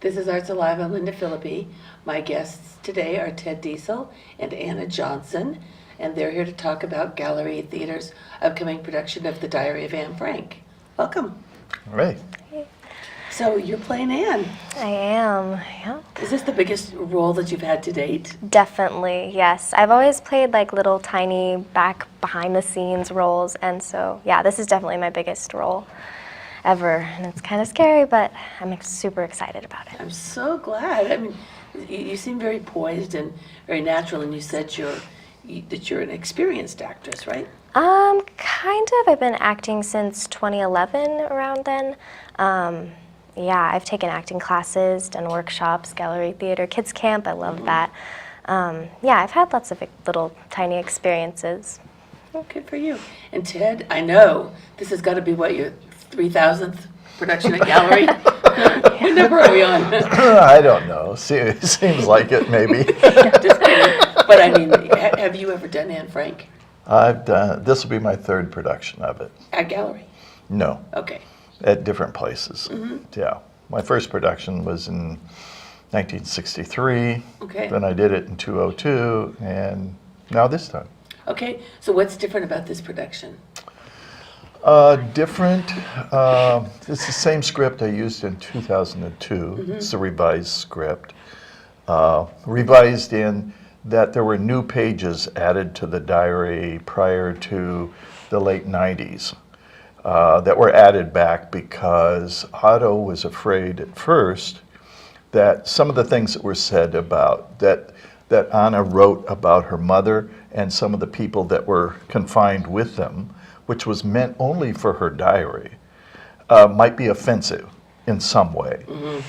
This is Arts Alive. I'm Lynda Philippi. My guests today are Ted Diesel and Anna Johnson, and they're here to talk about Gallery Theater's upcoming production of The Diary of Anne Frank. Welcome. All right. So you're playing Anne. I am, yeah. Is this the biggest role that you've had to date? Definitely, yes. I've always played like little tiny behind the scenes roles, and so yeah, this is definitely my biggest role ever, and it's kind of scary, but I'm super excited about it. I'm so glad. I mean, you seem very poised and very natural, and you said that you're an experienced actress, right? Kind of. I've been acting since 2011, around then. Yeah, I've taken acting classes, done workshops, gallery theater, kids camp. I love that. Yeah, I've had lots of little tiny experiences. Oh, good for you. And Ted, I know this has got to be your 3,000th production at Gallery. What number are we on? I don't know. Seems like it, maybe. Just kidding. But I mean, have you ever done Anne Frank This will be my third production of it. at Gallery? No, Okay. at different places. Yeah. My first production was in 1963. Okay. Then I did it in 2002, and now this time. Okay. So what's different about this production? Different. It's the same script I used in 2002. It's a revised script. Revised in that there were new pages added to the diary prior to the late 90s that were added back because Otto was afraid at first that some of the things that were said about that Anna wrote about her mother and some of the people that were confined with them, which was meant only for her diary, might be offensive in some way.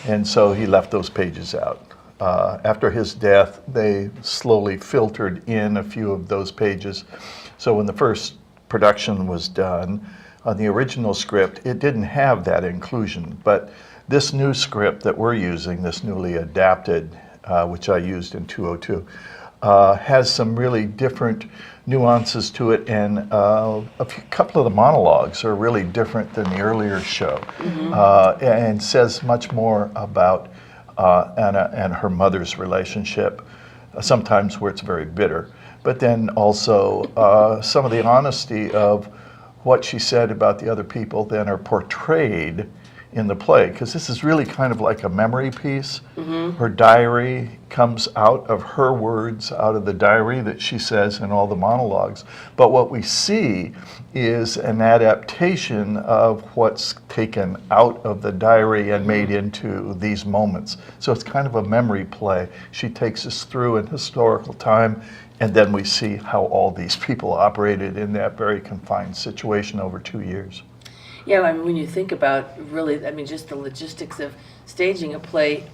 And so he left those pages out. After his death, they slowly filtered in a few of those pages. So when the first production was done, on the original script, it didn't have that inclusion. But this new script that we're using, this newly adapted, which I used in 2002, has some really different nuances to it, and couple of the monologues are really different than the earlier show, and says much more about Anna and her mother's relationship, sometimes where it's very bitter, but then also some of the honesty of what she said about the other people then are portrayed in the play, because this is really kind of like a memory piece. Her diary comes out of her words, out of the diary that she says in all the monologues. But what we see is an adaptation of what's taken out of the diary and made into these moments. So it's kind of a memory play. She takes us through an historical time, and then we see how all these people operated in that very confined situation over 2 years. Yeah, I mean, when you think about really, I mean, just the logistics of staging a play,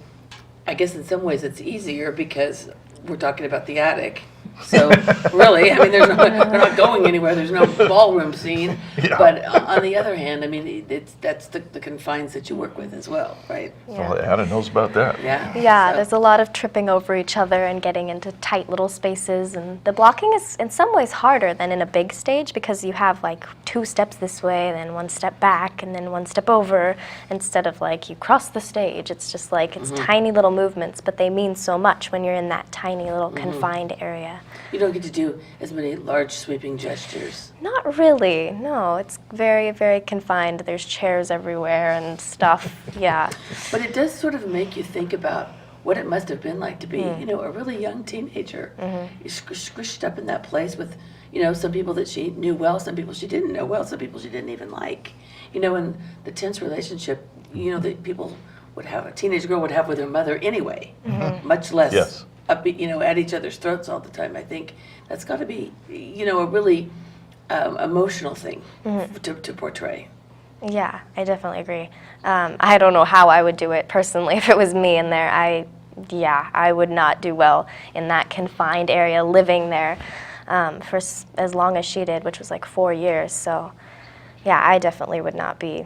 I guess in some ways it's easier because we're talking about the attic. So really, I mean, they're not going anywhere. There's no ballroom scene. Yeah. But on the other hand, I mean, that's the confines that you work with as well, right? Yeah. Well, Anna knows about that. Yeah. Yeah, So- there's a lot of tripping over each other and getting into tight little spaces, and the blocking is in some ways harder than in a big stage because you have like 2 steps this way, then 1 step back, and then 1 step over, instead of like you cross the stage. It's just like it's tiny little movements, but they mean so much when you're in that tiny little confined area. You don't get to do as many large sweeping gestures. Not really, no. It's very, very confined. There's chairs everywhere and stuff, yeah. But it does sort of make you think about what it must have been like to be, you know, a really young teenager, squished up in that place with, you know, some people that she knew well, some people she didn't know well, some people she didn't even like, you know, and the tense relationship, you know, that people would have, a teenage girl would have with her mother anyway, much less, Yes. you know, at each other's throats all the time. I think that's got to be, you know, a really emotional thing to portray. Yeah, I definitely agree. I don't know how I would do it personally if it was me in there. I would not do well in that confined area, living there for as long as she did, which was like 4 years. So, yeah, I definitely would not be.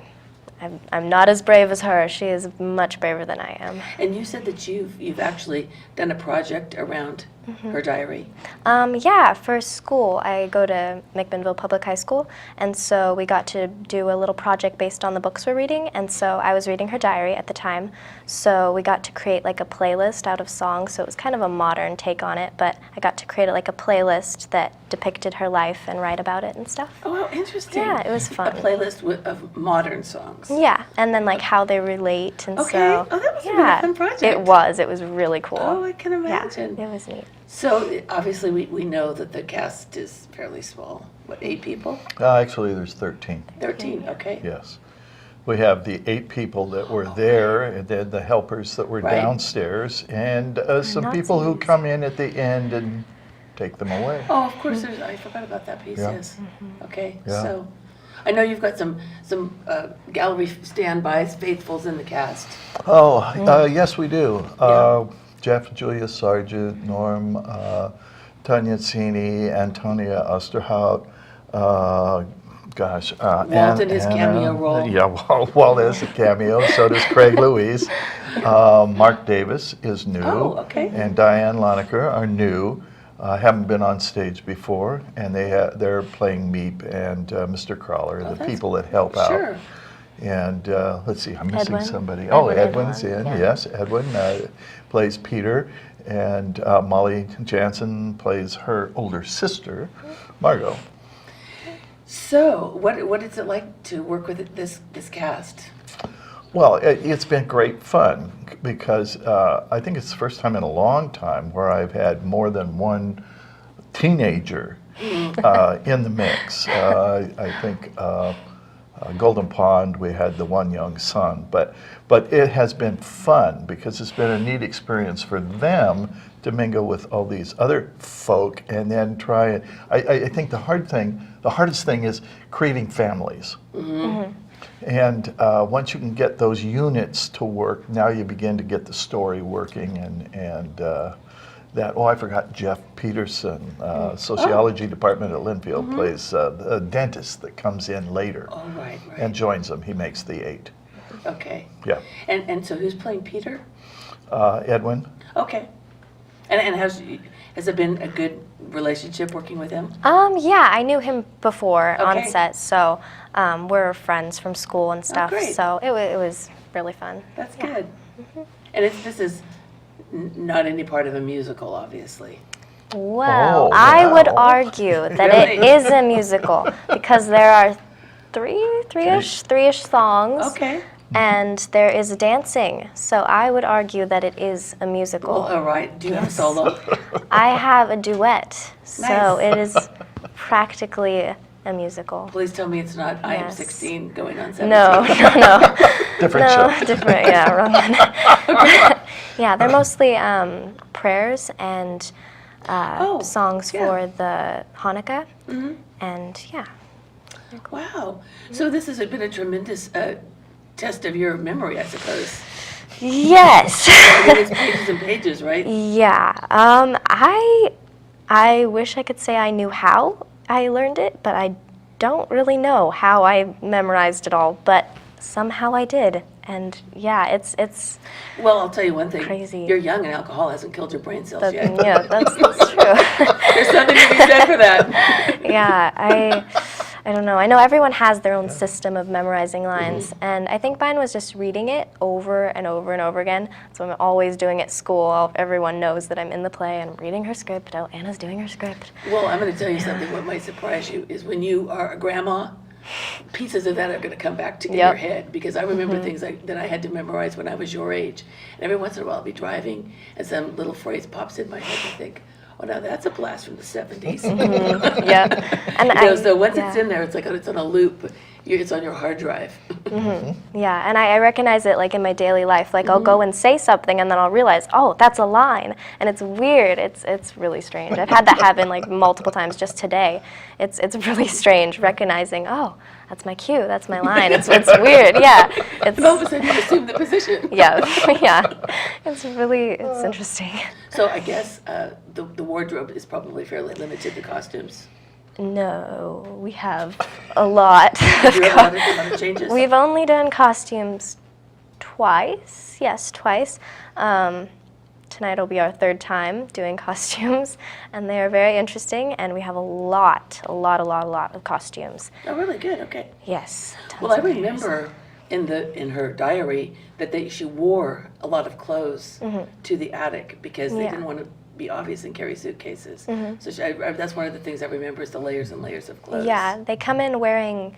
I'm not as brave as her. She is much braver than I am. And you said that you've actually done a project around her diary? Yeah, for school, I go to McMinnville Public High School, and so we got to do a little project based on the books we're reading, and so I was reading her diary at the time, so we got to create like a playlist out of songs, so it was kind of a modern take on it, but I got to create like a playlist that depicted her life and write about it and stuff. Oh, how interesting. Yeah, it was fun. A playlist of modern songs. Yeah, and then like how they relate, and Okay. so Oh, that was a really yeah, fun project. It was really cool. Oh, I can Yeah, imagine. it was neat. So obviously we know that the cast is fairly small. What, 8 people? Actually, there's 13. 13, okay. Yes. We have the 8 people that were there, and then the helpers that were Right. downstairs, and some people who Nazis. come in at the end and take them away. Oh, of course, I forgot about that piece, Yeah. yes. Okay, Yeah. so, I know you've got some gallery standbys, faithfuls in the cast. Oh, yes, we do. Jeff, Julia Sargent, Norm, Tanya Tsini, Antonia Osterhout, gosh. Walt in his cameo role. Yeah, Walt has a cameo, so does Craig Louise. Mark Davis is new. Oh, okay. And Diane Lonecker are new. Haven't been on stage before, and they're playing Meep and Mr. Crawler, the that's- people that help out. Sure. And let's see, I'm missing Edwin. somebody. Oh, Edwin Edwin's Edwin, in, yeah. yes. Edwin plays Peter, and Molly Jansen plays her older sister, Margot. So, what is it like to work with this cast? Well, it's been great fun because I think it's the first time in a long time where I've had more than one teenager in the mix. I think Golden Pond, we had the one young son, but it has been fun because it's been a neat experience for them to mingle with all these other folk and then try it. I think the hardest thing is creating families. And once you can get those units to work, now you begin to get the story working and that. Oh, I forgot Jeff Peterson, sociology department at Linfield, plays a dentist that comes in later Oh, right, right. and joins them. He makes the 8. Okay. Yeah. And so who's playing Peter? Edwin. Okay. And has it been a good relationship working with him? Yeah, I knew him before Okay. on set, so we're friends from school and stuff. great. So it was really fun. That's good. And this is not any part of a musical, obviously. Well, Oh, I would wow. argue that it Really? is a musical because there are three-ish songs, Okay. and there is dancing. So I would argue that it is a musical. Well, all right. Do you have a solo? I have a duet, so Nice. it is practically a musical. Please tell me it's not I am Yes. 16 going on 17. No, no. Different No, show. different, yeah, wrong one. Yeah, they're mostly prayers and Oh, songs yeah. for the Hanukkah, and yeah. Wow. So this has been a tremendous test of your memory, I suppose. Yes. I mean, it's pages and pages, right? Yeah. I wish I could say I knew how I learned it, but I don't really know how I memorized it all, but somehow I did. And yeah, it's Well, I'll tell you one thing. Crazy. You're young and alcohol hasn't killed your brain cells that, yet. yeah, that's true. There's something to be said for that. Yeah, I don't know. I know everyone has their own system of memorizing lines, and I think mine was just reading it over and over and over again. So I'm always doing it at school. Everyone knows that I'm in the play and reading her script. Oh, Anna's doing her script. Well, I'm going to tell you something. What might surprise you is when you are a grandma, pieces of that are going to come back to in Yep. your head. Because I remember things that I had to memorize when I was your age. And every once in a while I'll be driving and some little phrase pops in my head and I think, oh, now that's a blast from the 70s. Yeah, and So once yeah. it's in there, it's like it's on a loop. It's on your hard drive. Yeah, and I recognize it like in my daily life. Like I'll go and say something and then I'll realize, oh, that's a line. And it's weird. It's really strange. I've had that happen like multiple times just today. It's really strange recognizing, oh, that's my cue, that's my line. It's weird, yeah. And all of a sudden you assume the position. Yeah, yeah. It's interesting. So I guess the wardrobe is probably fairly limited to costumes. No, we have a lot. Do you have a lot of changes? We've only done costumes twice. Yes, twice. Tonight will be our third time doing costumes, and they are very interesting, and we have a lot of costumes. Oh, really good. Okay. Yes. Tons Well, I of layers. remember in her diary that she wore a lot of clothes to the attic because they Yeah. didn't want to be obvious and carry suitcases. So that's one of the things I remember is the layers and layers of clothes. Yeah, they come in wearing.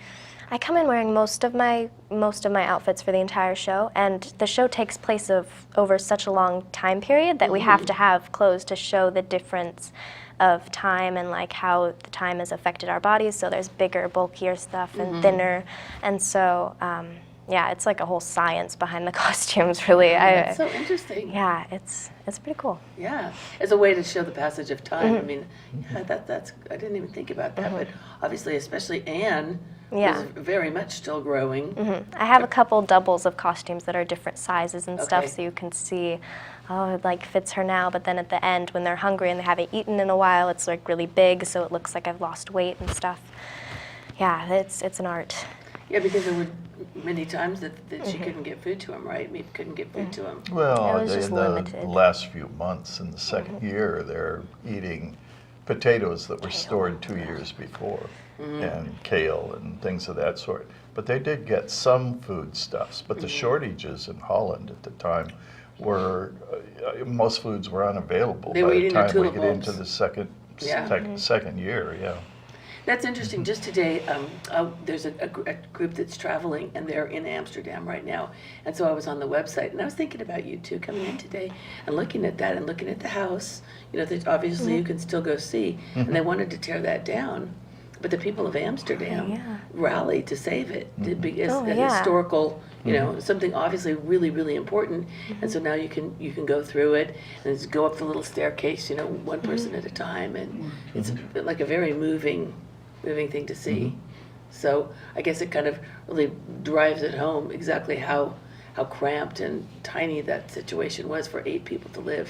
I come in wearing most of my outfits for the entire show, and the show takes place over such a long time period that we have to have clothes to show the difference of time and like how the time has affected our bodies. So there's bigger, bulkier stuff and thinner, and so yeah, it's like a whole science behind the costumes. Really, That's so interesting. yeah, it's pretty cool. Yeah, as a way to show the passage of time. I mean, yeah, that's I didn't even think about that, but obviously, especially Anne Yeah. was very much still growing. I have a couple doubles of costumes that are different sizes and stuff, Okay. so you can see, oh, it like fits her now, but then at the end when they're hungry and they haven't eaten in a while, it's like really big, so it looks like I've lost weight and stuff. Yeah, it's an art. Yeah, because there were many times that she couldn't get food to him, right? Maybe couldn't get food to him. Well, It was just in the limited. last few months, in the second year, they're eating potatoes that were stored 2 years before, and kale and things of that sort. But they did get some foodstuffs. But the shortages in Holland at the time were, most foods were unavailable They by were the eating their time we tulip get into bulbs. the second, Yeah. second year, yeah. That's interesting. Just today, there's a group that's traveling, and they're in Amsterdam right now. And so I was on the website, and I was thinking about you two coming in today and looking at that and looking at the house. You know, that obviously you can still go see. And they wanted to tear that down, but the people of Amsterdam Yeah. rallied to save it. As Oh, a yeah. historical, you know, something obviously really, really important. And so now you can go through it and just go up the little staircase, you know, one person at a time, and it's like a very moving thing to see. So I guess it kind of really drives it home exactly how cramped and tiny that situation was for 8 people to live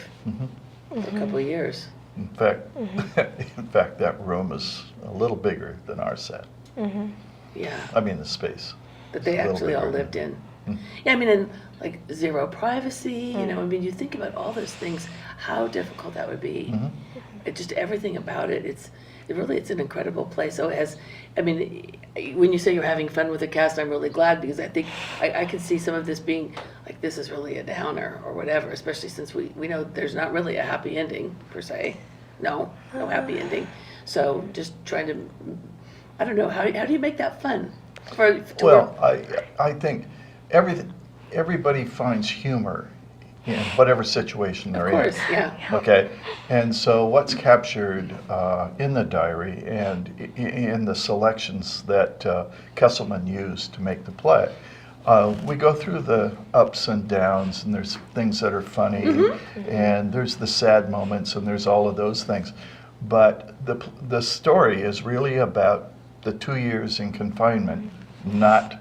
for a couple of years. In fact, in fact, that room is a little bigger than our set. Yeah, I mean, the space. that they It's a little actually all bigger. lived in. Yeah, I mean, and like zero privacy, you know, I mean, you think about all those things, how difficult that would be. It just everything about it, it's an incredible place. So when you say you're having fun with the cast, I'm really glad because I think I can see some of this being like, this is really a downer or whatever, especially since we know there's not really a happy ending per se. No happy ending. So just trying to, I don't know, how do you make that fun? To Well, work? I think everybody finds humor in whatever situation they're Of course, in. yeah. Okay, and so what's captured in the diary and in the selections that Kesselman used to make the play, we go through the ups and downs, and there's things that are funny, and there's the sad moments, and there's all of those things. But the story is really about the 2 years in confinement, not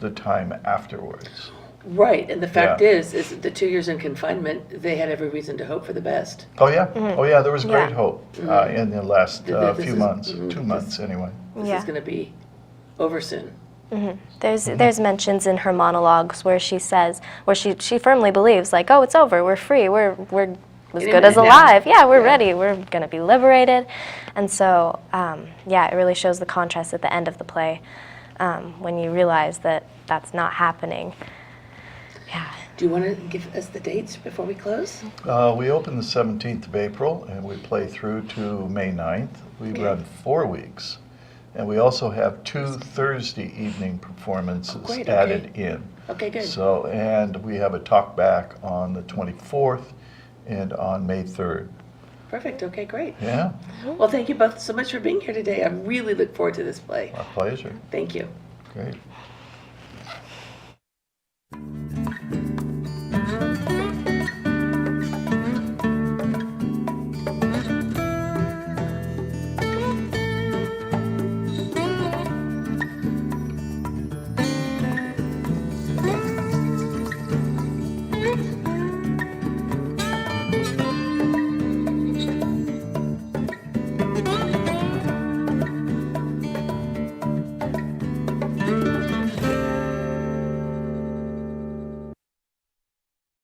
the time afterwards. Right, and the fact Yeah. is the 2 years in confinement, they had every reason to hope for the best. Oh yeah, there was great Yeah. hope in the last This few is- months, mhm, 2 months anyway. This Yeah. is going to be over soon. There's mentions in her monologues where she says, where she firmly believes, like, oh, it's over, we're free, we're as Getting good as it now. alive. Yeah, we're Yeah. ready, we're gonna be liberated. And so, yeah, it really shows the contrast at the end of the play when you realize that that's not happening. Yeah. Do you want to give us the dates before we close? We open the 17th of April and we play through to May 9th. We Okay. run 4 weeks. And we also have 2 Thursday evening performances Oh, great, okay. added in. Okay, good. So, and we have a talk back on the 24th and on May 3rd. Perfect, okay, great. Yeah, Well, thank you both so much for being here today. I really look forward to this play. our pleasure. Thank you. Great.